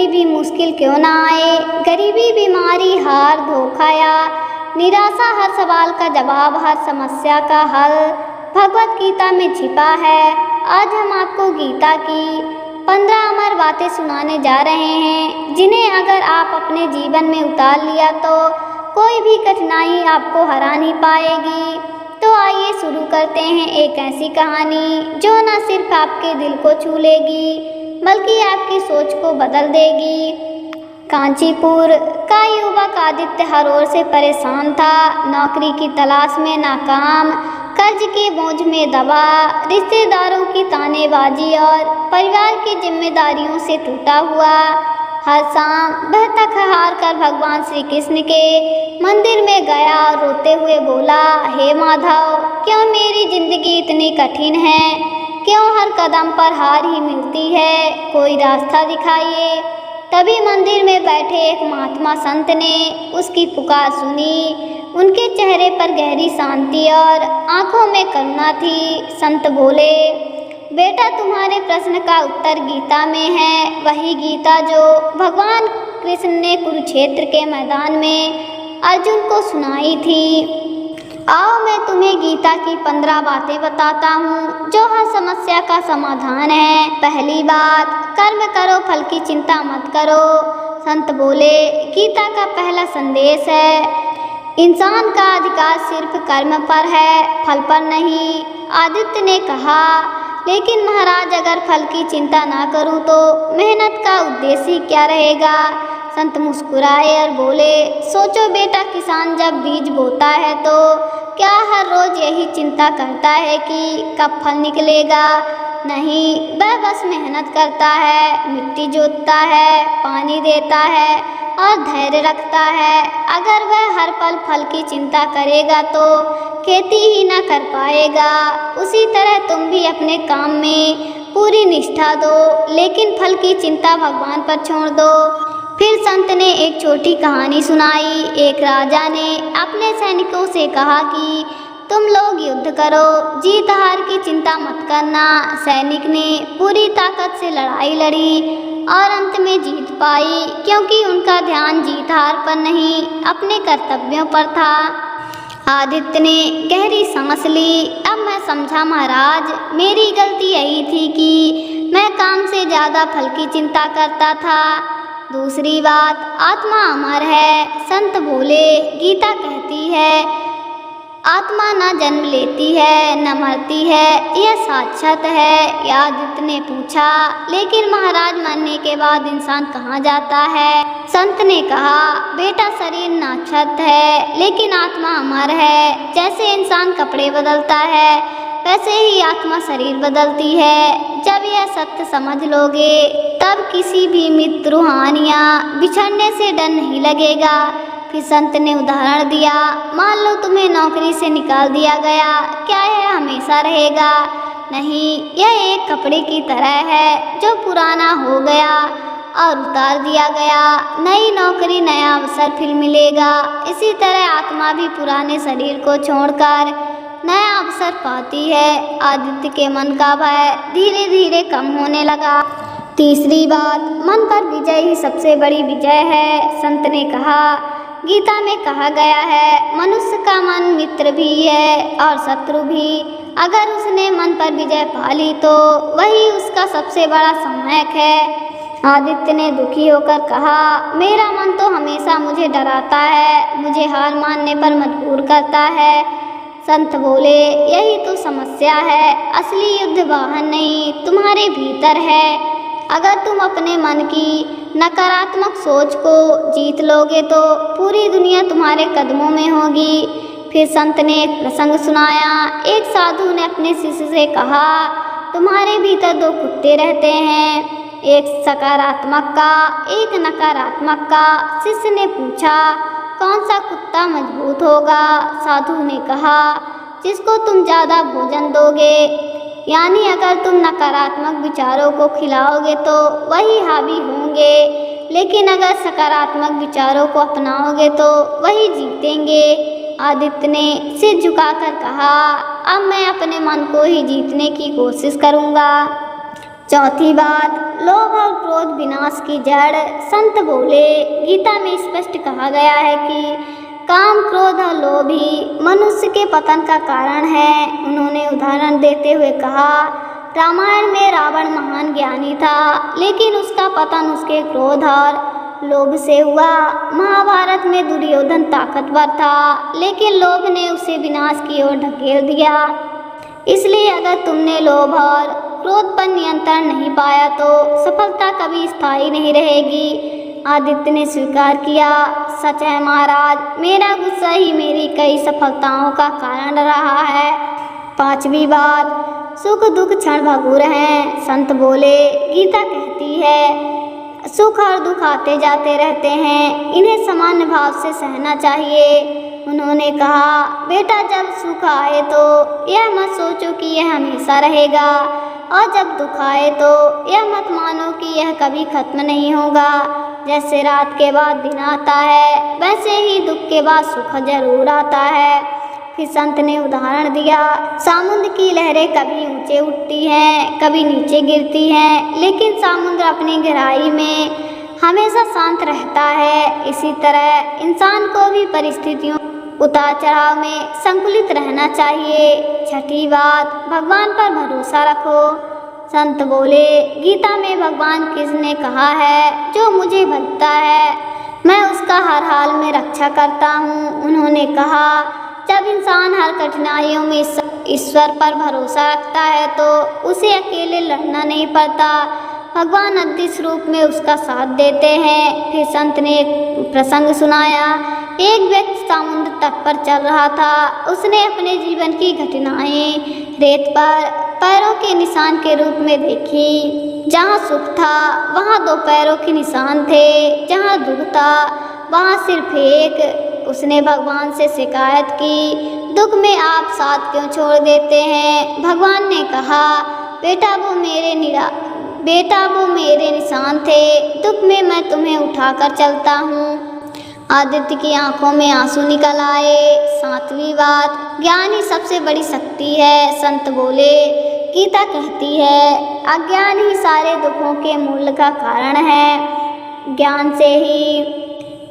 कभी भी मुश्किल क्यों ना आए, गरीबी, बीमारी, हार, धोखा या निराशा, हर सवाल का जवाब, हर समस्या का हल भगवत गीता में छिपा है। आज हम आपको गीता की 15 अमर बातें सुनाने जा रहे हैं, जिन्हें अगर आप अपने जीवन में उतार लिया तो कोई भी कठिनाई आपको हरा नहीं पाएगी। तो आइए शुरू करते हैं एक ऐसी कहानी जो न सिर्फ आपके दिल को छू लेगी बल्कि आपकी सोच को बदल देगी। कांचीपुर का युवक आदित्य हर ओर से परेशान था। नौकरी की तलाश में नाकाम, कर्ज के बोझ में दबा, रिश्तेदारों की तानेबाजी और परिवार की जिम्मेदारियों से टूटा हुआ। हर शाम वह थक हार कर भगवान श्री कृष्ण के मंदिर में गया और रोते हुए बोला, हे माधव, क्यों मेरी जिंदगी इतनी कठिन है? क्यों हर कदम पर हार ही मिलती है? कोई रास्ता दिखाइए। तभी मंदिर में बैठे एक महात्मा संत ने उसकी पुकार सुनी। उनके चेहरे पर गहरी शांति और आंखों में करुणा थी। संत बोले, बेटा, तुम्हारे प्रश्न का उत्तर गीता में है, वही गीता जो भगवान कृष्ण ने कुरुक्षेत्र के मैदान में अर्जुन को सुनाई थी। आओ मैं तुम्हें गीता की 15 बातें बताता हूँ जो हर समस्या का समाधान है। पहली बात, कर्म करो, फल की चिंता मत करो। संत बोले, गीता का पहला संदेश है, इंसान का अधिकार सिर्फ कर्म पर है, फल पर नहीं। आदित्य ने कहा, लेकिन महाराज, अगर फल की चिंता ना करूं तो मेहनत का उद्देश्य क्या रहेगा? संत मुस्कुराए और बोले, सोचो बेटा, किसान जब बीज बोता है तो क्या हर रोज यही चिंता करता है कि कब फल निकलेगा? नहीं, वह बस मेहनत करता है, मिट्टी जोतता है, पानी देता है और धैर्य रखता है। अगर वह हर पल फल की चिंता करेगा तो खेती ही ना कर पाएगा। उसी तरह तुम भी अपने काम में पूरी निष्ठा दो, लेकिन फल की चिंता भगवान पर छोड़ दो। फिर संत ने एक छोटी कहानी सुनाई। एक राजा ने अपने सैनिकों से कहा कि तुम लोग युद्ध करो, जीत हार की चिंता मत करना। सैनिक ने पूरी ताकत से लड़ाई लड़ी और अंत में जीत पाई, क्योंकि उनका ध्यान जीत हार पर नहीं, अपने कर्तव्यों पर था। आदित्य ने गहरी सांस ली। अब मैं समझा महाराज, मेरी गलती यही थी कि मैं काम से ज़्यादा फल की चिंता करता था। दूसरी बात, आत्मा अमर है। संत बोले, गीता कहती है, आत्मा न जन्म लेती है न मरती है, यह साक्षात है। आदित्य ने पूछा, लेकिन महाराज, मरने के बाद इंसान कहाँ जाता है? संत ने कहा, बेटा, शरीर नाक्षत है लेकिन आत्मा अमर है। जैसे इंसान कपड़े बदलता है वैसे ही आत्मा शरीर बदलती है। जब यह सत्य समझ लोगे तब किसी भी मित्र, रूहानिया बिछड़ने से डर नहीं लगेगा। फिर संत ने उदाहरण दिया, मान लो तुम्हें नौकरी से निकाल दिया गया, क्या यह हमेशा रहेगा? नहीं, यह एक कपड़े की तरह है जो पुराना हो गया और उतार दिया गया। नई नौकरी, नया अवसर फिर मिलेगा। इसी तरह आत्मा भी पुराने शरीर को छोड़कर नया अवसर पाती है। आदित्य के मन का भय धीरे धीरे कम होने लगा। तीसरी बात, मन पर विजय ही सबसे बड़ी विजय है। संत ने कहा, गीता में कहा गया है, मनुष्य का मन मित्र भी है और शत्रु भी। अगर उसने मन पर विजय पा ली तो वही उसका सबसे बड़ा सम्यक है। आदित्य ने दुखी होकर कहा, मेरा मन तो हमेशा मुझे डराता है, मुझे हार मानने पर मजबूर करता है। संत बोले, यही तो समस्या है। असली युद्ध बाहर नहीं, तुम्हारे भीतर है। अगर तुम अपने मन की नकारात्मक सोच को जीत लोगे तो पूरी दुनिया तुम्हारे कदमों में होगी। फिर संत ने एक प्रसंग सुनाया। एक साधु ने अपने शिष्य से कहा, तुम्हारे भीतर 2 कुत्ते रहते हैं, एक सकारात्मक का, एक नकारात्मक का। शिष्य ने पूछा, कौन सा कुत्ता मजबूत होगा? साधु ने कहा, जिसको तुम ज़्यादा भोजन दोगे। यानी अगर तुम नकारात्मक विचारों को खिलाओगे तो वही हावी होंगे, लेकिन अगर सकारात्मक विचारों को अपनाओगे तो वही जीतेंगे। आदित्य ने सिर झुकाकर कहा, अब मैं अपने मन को ही जीतने की कोशिश करूँगा। चौथी बात, लोभ और क्रोध विनाश की जड़। संत बोले, गीता में स्पष्ट कहा गया है कि काम, क्रोध और लोभ ही मनुष्य के पतन का कारण है। उन्होंने उदाहरण देते हुए कहा, रामायण में रावण महान ज्ञानी था, लेकिन उसका पतन उसके क्रोध और लोभ से हुआ। महाभारत में दुर्योधन ताकतवर था, लेकिन लोभ ने उसे विनाश की ओर ढकेल दिया। इसलिए अगर तुमने लोभ और क्रोध पर नियंत्रण नहीं पाया तो सफलता कभी स्थायी नहीं रहेगी। आदित्य ने स्वीकार किया, सच है महाराज, मेरा गुस्सा ही मेरी कई सफलताओं का कारण रहा है। पांचवी बात, सुख दुख क्षण भंगुर हैं। संत बोले, गीता कहती है सुख और दुख आते जाते रहते हैं, इन्हें सामान्य भाव से सहना चाहिए। उन्होंने कहा, बेटा जब सुख आए तो यह मत सोचो कि यह हमेशा रहेगा, और जब दुख आए तो यह मत मानो कि यह कभी खत्म नहीं होगा। जैसे रात के बाद दिन आता है, वैसे ही दुख के बाद सुख जरूर आता है। फिर संत ने उदाहरण दिया, समुद्र की लहरें कभी ऊंचे उठती हैं, कभी नीचे गिरती हैं, लेकिन समुद्र अपनी गहराई में हमेशा शांत रहता है। इसी तरह इंसान को भी परिस्थितियों उतार चढ़ाव में संतुलित रहना चाहिए। छठी बात, भगवान पर भरोसा रखो। संत बोले, गीता में भगवान कृष्ण ने कहा है, जो मुझे भजता है मैं उसका हर हाल में रक्षा करता हूँ। उन्होंने कहा, जब इंसान हर कठिनाइयों में ईश्वर पर भरोसा रखता है तो उसे अकेले लड़ना नहीं पड़ता, भगवान अदृश्य रूप में उसका साथ देते हैं। फिर संत ने एक प्रसंग सुनाया। एक व्यक्ति समुद्र तट पर चल रहा था। उसने अपने जीवन की घटनाएं रेत पर पैरों के निशान के रूप में देखी। जहाँ सुख था वहाँ दो पैरों के निशान थे, जहाँ दुख था वहाँ सिर्फ एक। उसने भगवान से शिकायत की, दुख में आप साथ क्यों छोड़ देते हैं? भगवान ने कहा, बेटा वो मेरे निशान थे, दुख में मैं तुम्हें उठाकर चलता हूँ। आदित्य की आंखों में आंसू निकल आए। सातवीं बात, ज्ञान ही सबसे बड़ी शक्ति है। संत बोले, गीता कहती है, अज्ञान ही सारे दुखों के मूल का कारण है, ज्ञान से ही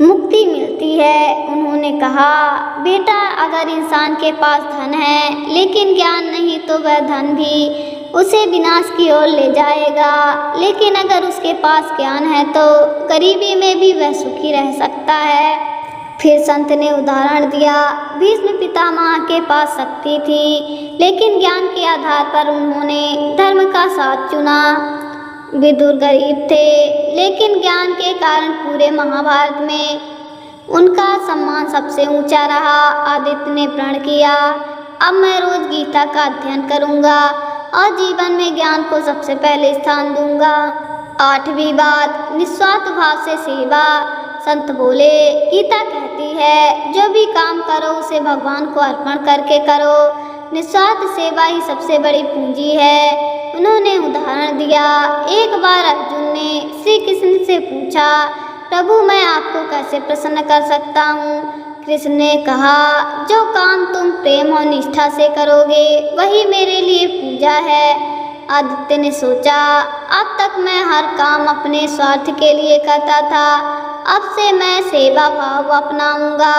मुक्ति मिलती है। उन्होंने कहा, बेटा अगर इंसान के पास धन है लेकिन ज्ञान नहीं तो वह धन भी उसे विनाश की ओर ले जाएगा, लेकिन अगर उसके पास ज्ञान है तो गरीबी में भी वह सुखी रह सकता है। फिर संत ने उदाहरण दिया, भीष्म पितामह के पास शक्ति थी, लेकिन ज्ञान के आधार पर उन्होंने धर्म का साथ चुना। विदुर गरीब थे, लेकिन ज्ञान के कारण पूरे महाभारत में उनका सम्मान सबसे ऊंचा रहा। आदित्य ने प्रण किया, अब मैं रोज गीता का अध्ययन करूंगा और जीवन में ज्ञान को सबसे पहले स्थान दूंगा। आठवीं बात, निस्वार्थ भाव से सेवा। संत बोले, गीता कहती है, जो भी काम करो उसे भगवान को अर्पण करके करो, निस्वार्थ सेवा ही सबसे बड़ी पूंजी है। उन्होंने उदाहरण दिया, एक बार अर्जुन ने श्री कृष्ण से पूछा, प्रभु मैं आपको कैसे प्रसन्न कर सकता हूँ? कृष्ण ने कहा, जो काम तुम प्रेम और निष्ठा से करोगे वही मेरे लिए पूजा है। आदित्य ने सोचा, अब तक मैं हर काम अपने स्वार्थ के लिए करता था, अब से मैं सेवा भाव अपनाऊंगा।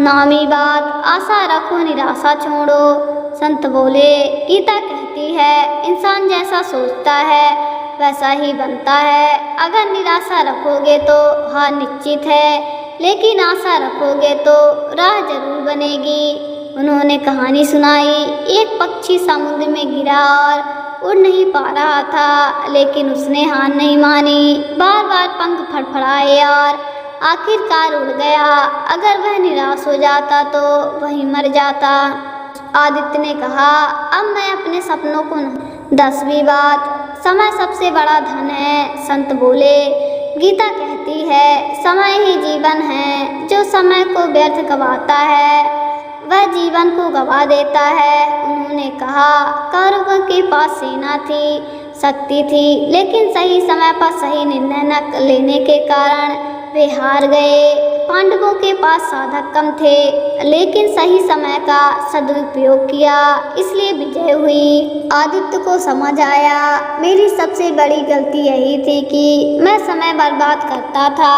नौवीं बात, आशा रखो निराशा छोड़ो। संत बोले, गीता कहती है, इंसान जैसा सोचता है वैसा ही बनता है। अगर निराशा रखोगे तो हार निश्चित है, लेकिन आशा रखोगे तो राह जरूर बनेगी। उन्होंने कहानी सुनाई, एक पक्षी समुद्र में गिरा और उड़ नहीं पा रहा था, लेकिन उसने हार नहीं मानी, बार बार पंख फड़फड़ाए और आखिरकार उड़ गया। अगर वह निराश हो जाता तो वहीं मर जाता। आदित्य ने कहा, अब मैं अपने सपनों को 10वीं बात, समय सबसे बड़ा धन है। संत बोले, गीता कहती है, समय ही जीवन है, जो समय को व्यर्थ गवाता है वह जीवन को गवा देता है। उन्होंने कहा, कौरवों के पास सेना थी, शक्ति थी, लेकिन सही समय पर सही निर्णय न लेने के कारण वे हार गए। पांडवों के पास साधक कम थे, लेकिन सही समय का सदुपयोग किया, इसलिए विजय हुई। आदित्य को समझ आया, मेरी सबसे बड़ी गलती यही थी कि मैं समय बर्बाद करता था।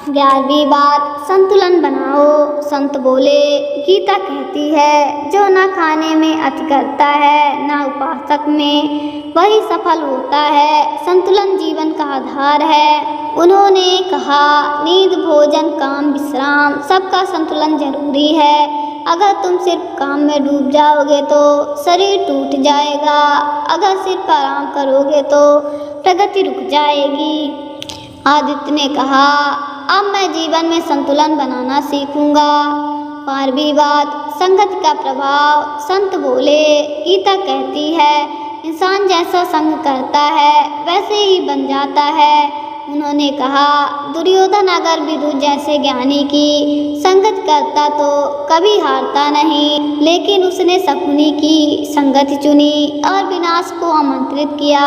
11वीं बात, संतुलन बनाओ। संत बोले, गीता कहती है, जो न खाने में अति करता है न उपासक में, वही सफल होता है। संतुलन जीवन का आधार है। उन्होंने कहा, नींद, भोजन, काम, विश्राम, सबका संतुलन जरूरी है। अगर तुम सिर्फ काम में डूब जाओगे तो शरीर टूट जाएगा। अगर सिर्फ आराम करोगे तो प्रगति रुक जाएगी। आदित्य ने कहा, अब मैं जीवन में संतुलन बनाना सीखूंगा। 12वीं बात, संगत का प्रभाव। संत बोले, गीता कहती है, इंसान जैसा संग करता है वैसे ही बन जाता है। उन्होंने कहा, दुर्योधन अगर विदुर जैसे ज्ञानी की संगत करता तो कभी हारता नहीं, लेकिन उसने शकुनी की संगति चुनी और विनाश को आमंत्रित किया।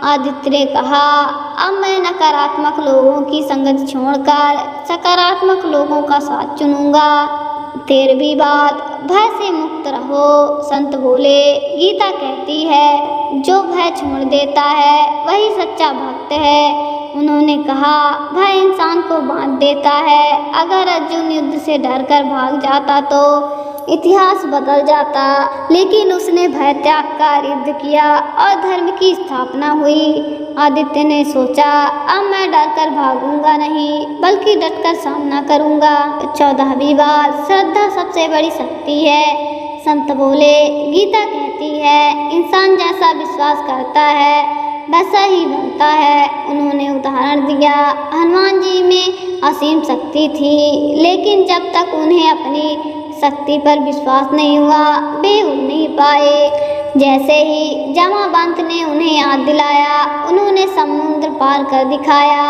आदित्य ने कहा, अब मैं नकारात्मक लोगों की संगत छोड़कर सकारात्मक लोगों का साथ चुनूंगा। 13वीं बात, भय से मुक्त रहो। संत बोले, गीता कहती है, जो भय छोड़ देता है वही सच्चा भक्त है। उन्होंने कहा, भय इंसान को बांध देता है। अगर अर्जुन युद्ध से डरकर भाग जाता तो इतिहास बदल जाता, लेकिन उसने भय त्याग कर युद्ध किया और धर्म की स्थापना हुई। आदित्य ने सोचा, अब मैं डरकर भागूंगा नहीं, बल्कि डटकर सामना करूंगा। 14वीं बात, श्रद्धा सबसे बड़ी शक्ति है। संत बोले, गीता कहती है, इंसान जैसा विश्वास करता है वैसा ही बनता है। उन्होंने उदाहरण दिया, हनुमान जी में असीम शक्ति थी, लेकिन जब तक उन्हें अपनी शक्ति पर विश्वास नहीं हुआ वे उड़ नहीं पाए। जैसे ही जामवंत ने उन्हें याद दिलाया, उन्होंने समुद्र पार कर दिखाया।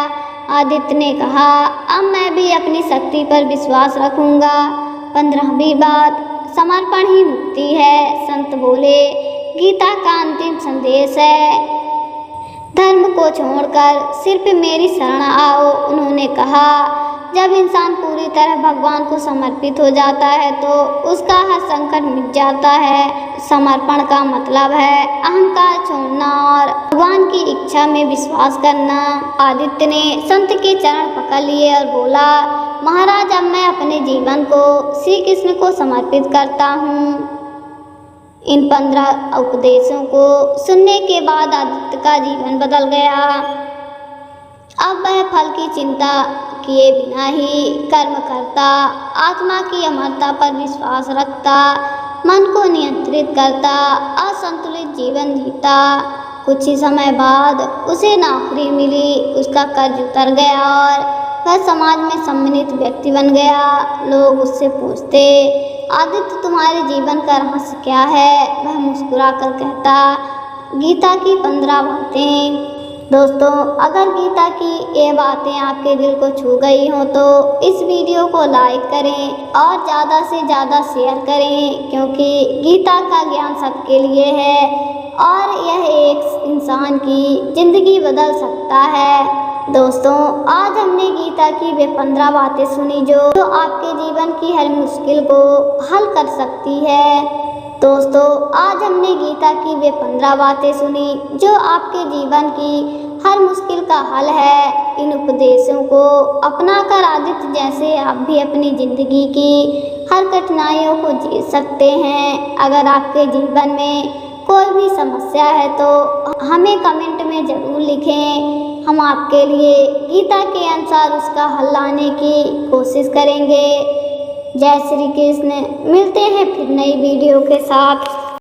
आदित्य ने कहा, अब मैं भी अपनी शक्ति पर विश्वास रखूंगा। 15वीं बात, समर्पण ही मुक्ति है। संत बोले, गीता का अंतिम संदेश है, धर्म को छोड़कर सिर्फ मेरी शरण आओ। उन्होंने कहा, जब इंसान पूरी तरह भगवान को समर्पित हो जाता है तो उसका हर संकट मिट जाता है। समर्पण का मतलब है अहंकार छोड़ना और भगवान की इच्छा में विश्वास करना। आदित्य ने संत के चरण पकड़ लिए और बोला, महाराज, अब मैं अपने जीवन को श्री कृष्ण को समर्पित करता हूँ। इन 15 उपदेशों को सुनने के बाद आदित्य का जीवन बदल गया। अब वह फल की चिंता किए बिना ही कर्म करता, आत्मा की अमरता पर विश्वास रखता, मन को नियंत्रित करता, असंतुलित जीवन जीता। कुछ ही समय बाद उसे नौकरी मिली, उसका कर्ज उतर गया और वह समाज में सम्मानित व्यक्ति बन गया। लोग उससे पूछते, आदित्य, तुम्हारे जीवन का रहस्य क्या है? वह मुस्कुरा कर कहता, गीता की 15 बातें। दोस्तों, अगर गीता की ये बातें आपके दिल को छू गई हो तो इस वीडियो को लाइक करें और ज़्यादा से ज़्यादा शेयर करें, क्योंकि गीता का ज्ञान सबके लिए है और यह एक इंसान की ज़िंदगी बदल सकता है। दोस्तों, आज हमने गीता की वे 15 बातें सुनी जो आपके जीवन की हर मुश्किल को हल कर सकती है। दोस्तों, आज हमने गीता की वे 15 बातें सुनी जो आपके जीवन की हर मुश्किल का हल है। इन उपदेशों को अपनाकर आदित्य जैसे आप भी अपनी ज़िंदगी की हर कठिनाइयों को जी सकते हैं। अगर आपके जीवन में कोई भी समस्या है तो हमें कमेंट में ज़रूर लिखें। हम आपके लिए गीता के अनुसार उसका हल लाने की कोशिश करेंगे। जय श्री कृष्ण। मिलते हैं फिर नई वीडियो के साथ।